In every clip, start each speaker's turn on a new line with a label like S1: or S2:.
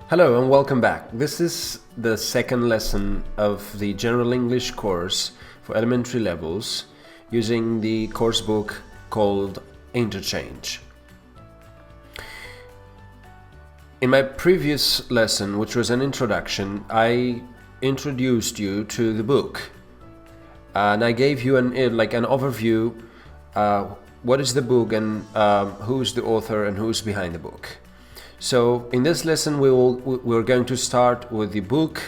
S1: Hello and welcome back. This is the second lesson of the General English course for elementary levels using the course book called Interchange. In my previous lesson, which was an introduction, I introduced you to the book and I gave you an overview, what is the book and who's the author and who's behind the book. So in this lesson we're going to start with the book,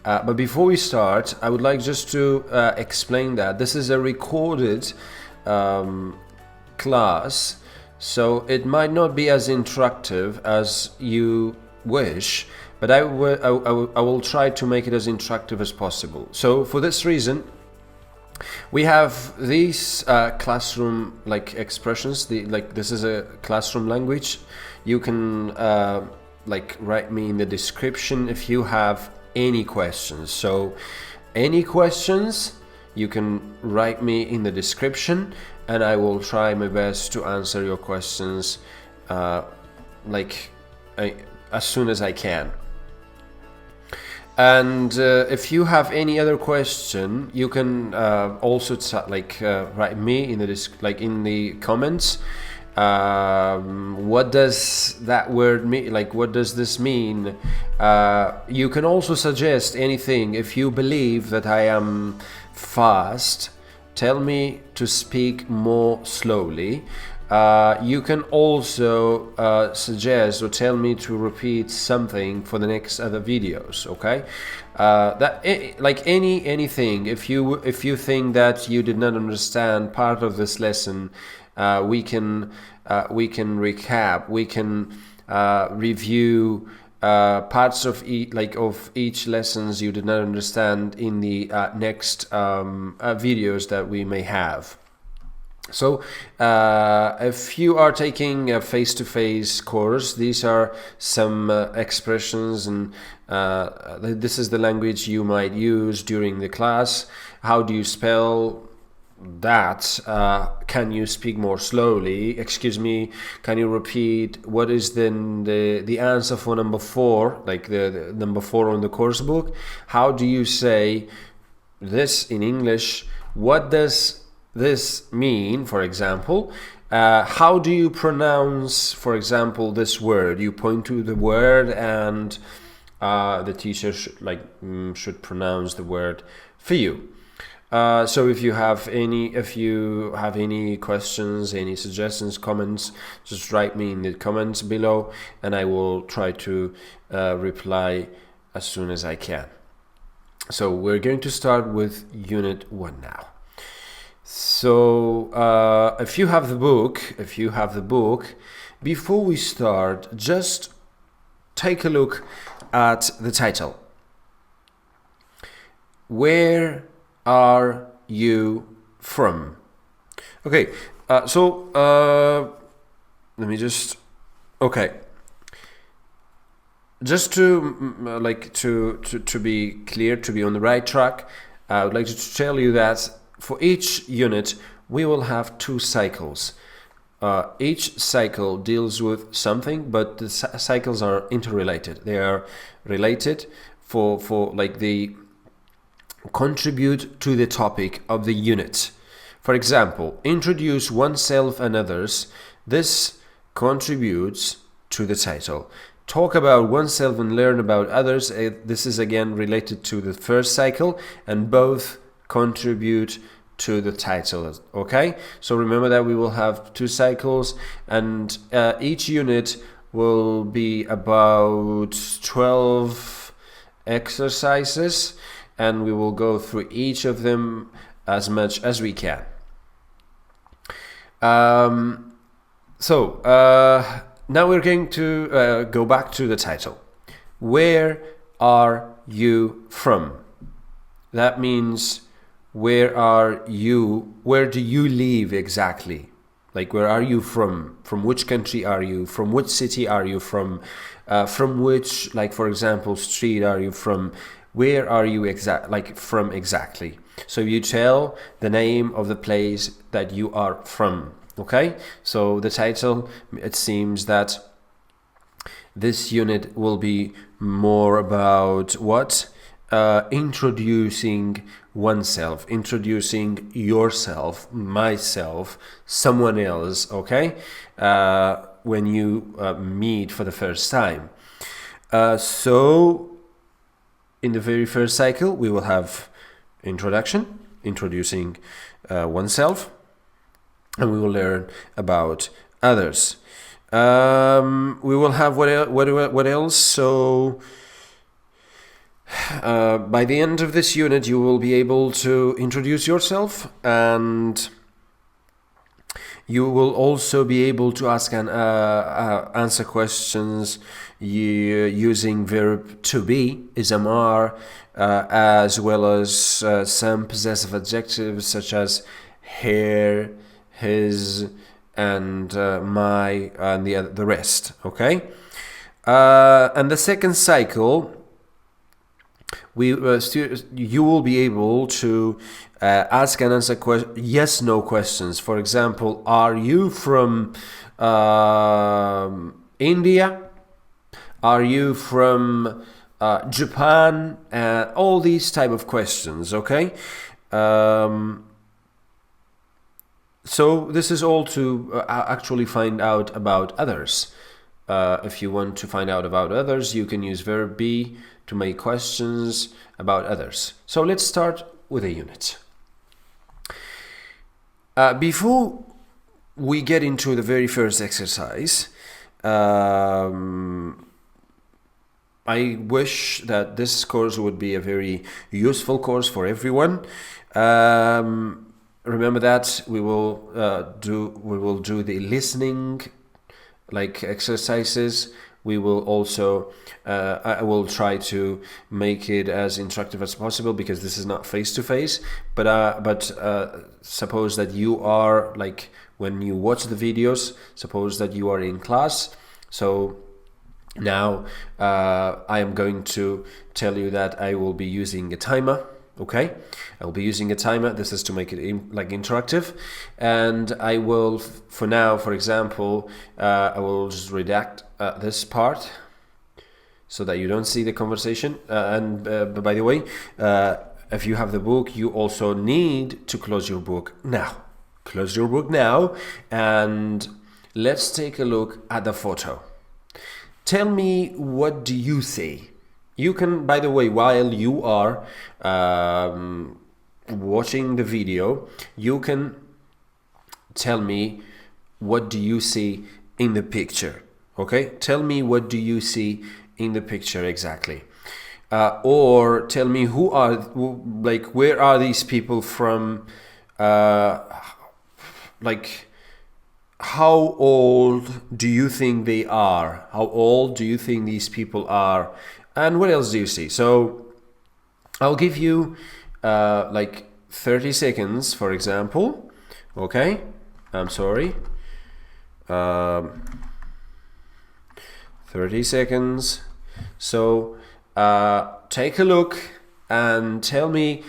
S1: but before we start I would like just to explain that this is a recorded class, so it might not be as interactive as you wish, but I will try to make it as interactive as possible. So for this reason we have these classroom expressions. This is a classroom language. You can write me in the description if you have any questions. So any questions you can write me in the description and I will try my best to answer your questions as soon as I can. And if you have any other question, you can also write me in the comments. What does that word mean? What does this mean? You can also suggest anything. If you believe that I am fast, tell me to speak more slowly. You can also suggest or tell me to repeat something for the next other videos. Okay, anything. If you think that you did not understand part of this lesson, we can recap. We can review parts of each lessons you did not understand in the next videos that we may have. So if you are taking a face-to-face course, these are some expressions and this is the language you might use during the class. How do you spell that? Can you speak more slowly? Excuse me, can you repeat what is then the answer for number 4, the number 4 on the course book? How do you say this in English? What does this mean, for example? How do you pronounce, for example, this word? You point to the word and the teacher should pronounce the word for you. So if you have any questions, any suggestions, comments, just write me in the comments below and I will try to reply as soon as I can. So we're going to start with Unit 1 now. So if you have the book, before we start, just take a look at the title. Where are you from? Okay, let me just to be clear, to be on the right track, I would like to tell you that for each unit we will have 2 cycles. Each cycle deals with something, but the cycles are interrelated. They are related for they contribute to the topic of the unit. For example, introduce oneself and others. This contributes to the title. Talk about oneself and learn about others. This is again related to the first cycle and both contribute to the title. Okay, so remember that we will have 2 cycles and each unit will be about 12 exercises and we will go through each of them as much as we can. Now we're going to go back to the title. Where are you from? That means where do you live exactly? Where are you from? From which country are you? From which city are you from? From which, for example, street are you from? Where are you from exactly? So you tell the name of the place that you are from. Okay, so the title, it seems that this unit will be more about what? Introducing oneself, introducing yourself, myself, someone else, okay? When you meet for the first time. So in the very first cycle, we will have introduction, introducing oneself, and we will learn about others. We will have what else? So by the end of this unit, you will be able to introduce yourself, and you will also be able to ask and answer questions using verb to be, ism-are, as well as some possessive adjectives such as her, his, and my, and the rest. Okay, and the second cycle, you will be able to ask and answer yes/no questions. For example, are you from India? Are you from Japan? All these type of questions. Okay. So this is all to actually find out about others. If you want to find out about others, you can use verb be to make questions about others. So let's start with a unit. Before we get into the very first exercise, I wish that this course would be a very useful course for everyone. Remember that we will do the listening like exercises. We will also I will try to make it as interactive as possible, because this is not face to face, but suppose that you are, like, when you watch the videos, suppose that you are in class. So now I am going to tell you that I will be using a timer. Okay, I will be using a timer. This is to make it interactive, and I will, for now, for example, I will just redact this part so that you don't see the conversation. And by the way, if you have the book, you also need to close your book now. Close your book now, and let's take a look at the photo. Tell me, what do you see? You can, by the way, while you are watching the video, you can tell me, what do you see in the picture? Okay, tell me, what do you see in the picture exactly? Or tell me, where are these people from? How old do you think they are? How old do you think these people are? And what else do you see? So I'll give you 30 seconds, for example. Okay, I'm sorry. 30 seconds. So take a look and tell me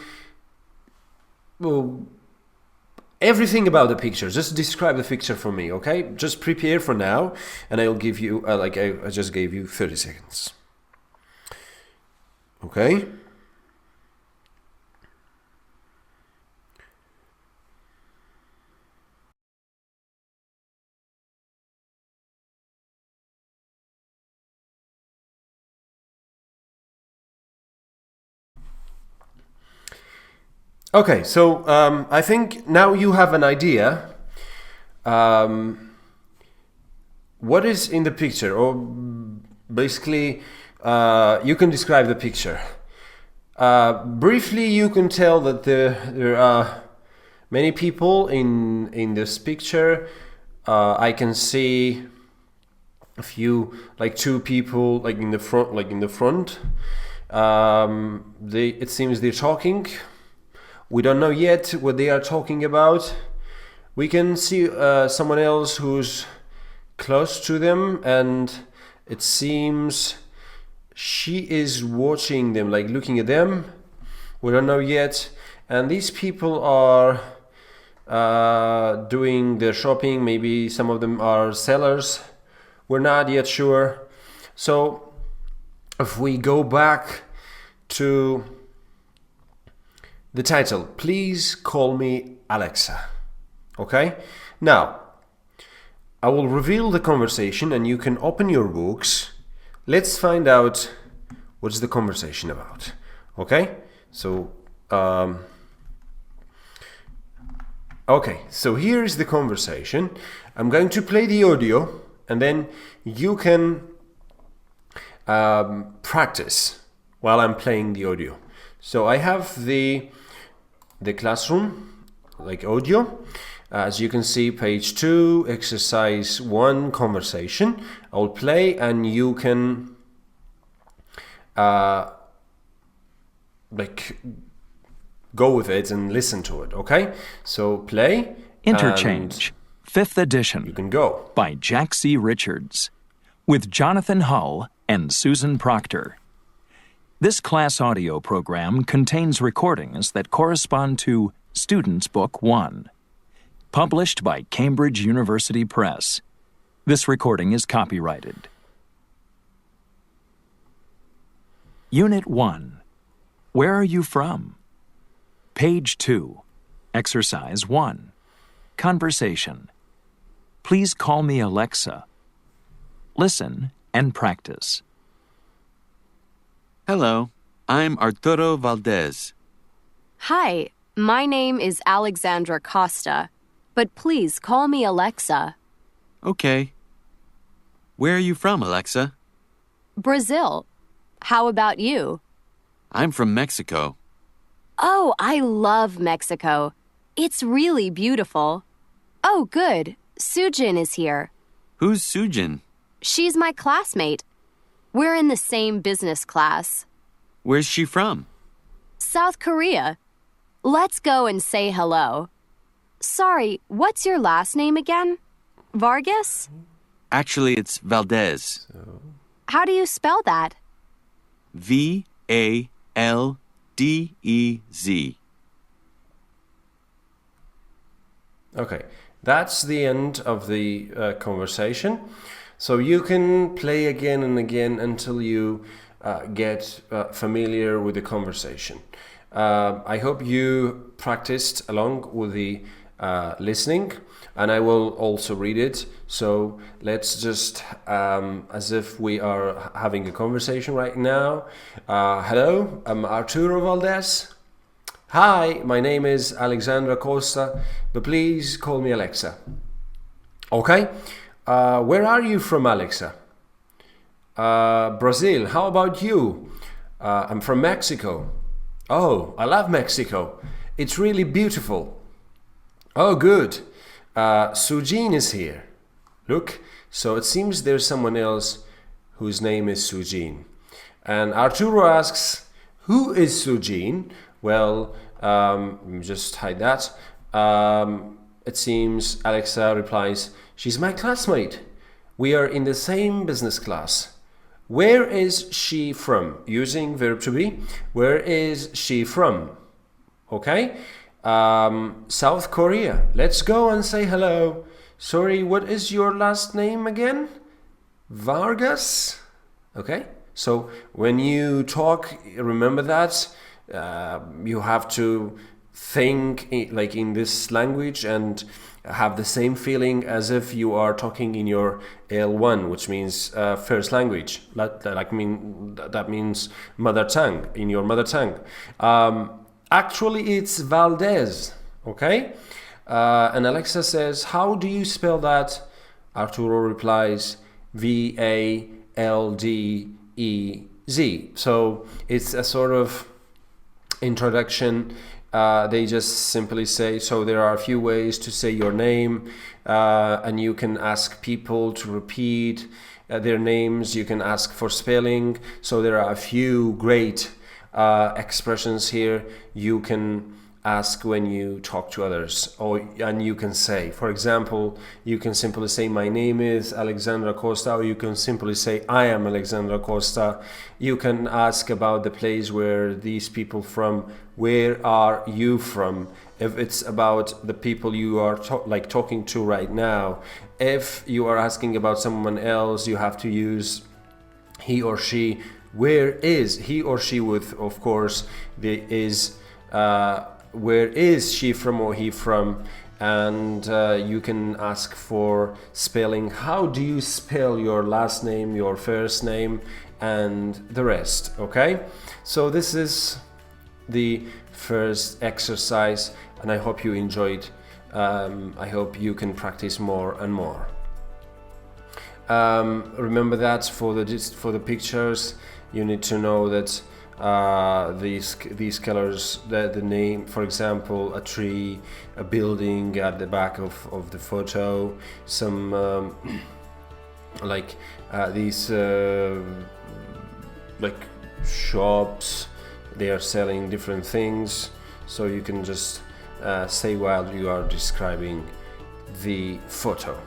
S1: everything about the picture. Just describe the picture for me, okay? Just prepare for now, and I'll give you, I just gave you 30 seconds. Okay? Okay, so I think now you have an idea what is in the picture, or basically you can describe the picture. Briefly, you can tell that there are many people in this picture. I can see a few, two people in the front. It seems they're talking. We don't know yet what they are talking about. We can see someone else who's close to them, and it seems she is watching them, looking at them. We don't know yet. And these people are doing their shopping. Maybe some of them are sellers. We're not yet sure. So if we go back to the title, please call me Alexa. Okay? Now, I will reveal the conversation and you can open your books. Let's find out what's the conversation about. Okay? So, okay, so here is the conversation. I'm going to play the audio and then you can practice while I'm playing the audio. So I have the classroom, like audio. As you can see, page 2, exercise 1, conversation. I'll play and you can like go with it and listen to it, okay? So play.
S2: Interchange, 5th edition.
S1: You can go.
S2: By Jack C. Richards, with Jonathan Hull and Susan Proctor. This class audio program contains recordings that correspond to Students' Book 1, published by Cambridge University Press. This recording is copyrighted. Unit 1. Where are you from? Page 2. Exercise 1. Conversation. Please call me Alexa. Listen and practice.
S3: Hello, I'm Arturo Valdez.
S4: Hi, my name is Alexandra Costa, but please call me Alexa.
S3: Okay. Where are you from, Alexa?
S4: Brazil. How about you?
S3: I'm from Mexico.
S4: Oh, I love Mexico. It's really beautiful. Oh, good. Sujin is here.
S3: Who's Sujin?
S4: She's my classmate. We're in the same business class.
S3: Where's she from?
S4: South Korea. Let's go and say hello. Sorry, what's your last name again? Vargas?
S3: Actually, it's Valdez.
S4: How do you spell that?
S3: Valdez.
S1: Okay, that's the end of the conversation. So you can play again and again until you get familiar with the conversation. I hope you practiced along with the listening, and I will also read it. So let's just, as if we are having a conversation right now. Hello, I'm Arturo Valdez. Hi, my name is Alexandra Costa, but please call me Alexa. Okay? Where are you from, Alexa? Brazil. How about you? I'm from Mexico. Oh, I love Mexico. It's really beautiful. Oh, good. Sujin is here. Look, so it seems there's someone else whose name is Sujin. And Arturo asks, who is Sujin? Well, just hide that. It seems Alexa replies, she's my classmate. We are in the same business class. Where is she from? Using verb to be. Where is she from? Okay. South Korea. Let's go and say hello. Sorry, what is your last name again? Vargas? Okay. So when you talk, remember that. You have to think like in this language and have the same feeling as if you are talking in your L1, which means first language. That means mother tongue, in your mother tongue. Actually, it's Valdez, okay? And Alexa says, how do you spell that? Arturo replies, V-A-L-D-E-Z. So it's a sort of introduction. They just simply say, so there are a few ways to say your name, and you can ask people to repeat their names. You can ask for spelling. So there are a few great expressions here you can ask when you talk to others, and you can say, for example, you can simply say, my name is Alexandra Costa, or you can simply say, I am Alexandra Costa. You can ask about the place where these people from. Where are you from? If it's about the people you are talking to right now. If you are asking about someone else, you have to use he or she, where is he or she with, of course, the is, where is she from or he from, and you can ask for spelling. How do you spell your last name, your first name, and the rest? Okay, so this is the first exercise, and I hope you enjoyed. I hope you can practice more and more. Remember that for the pictures, you need to know that these colors, the name, for example, a tree, a building at the back of the photo, some like these like shops, they are selling different things, so you can just say while you are describing the photo.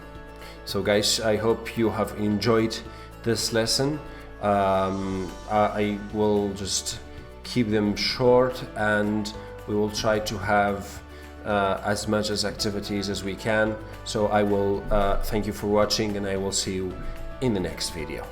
S1: So guys, I hope you have enjoyed this lesson. I will just keep them short, and we will try to have as much as activities as we can. So I will thank you for watching, and I will see you in the next video.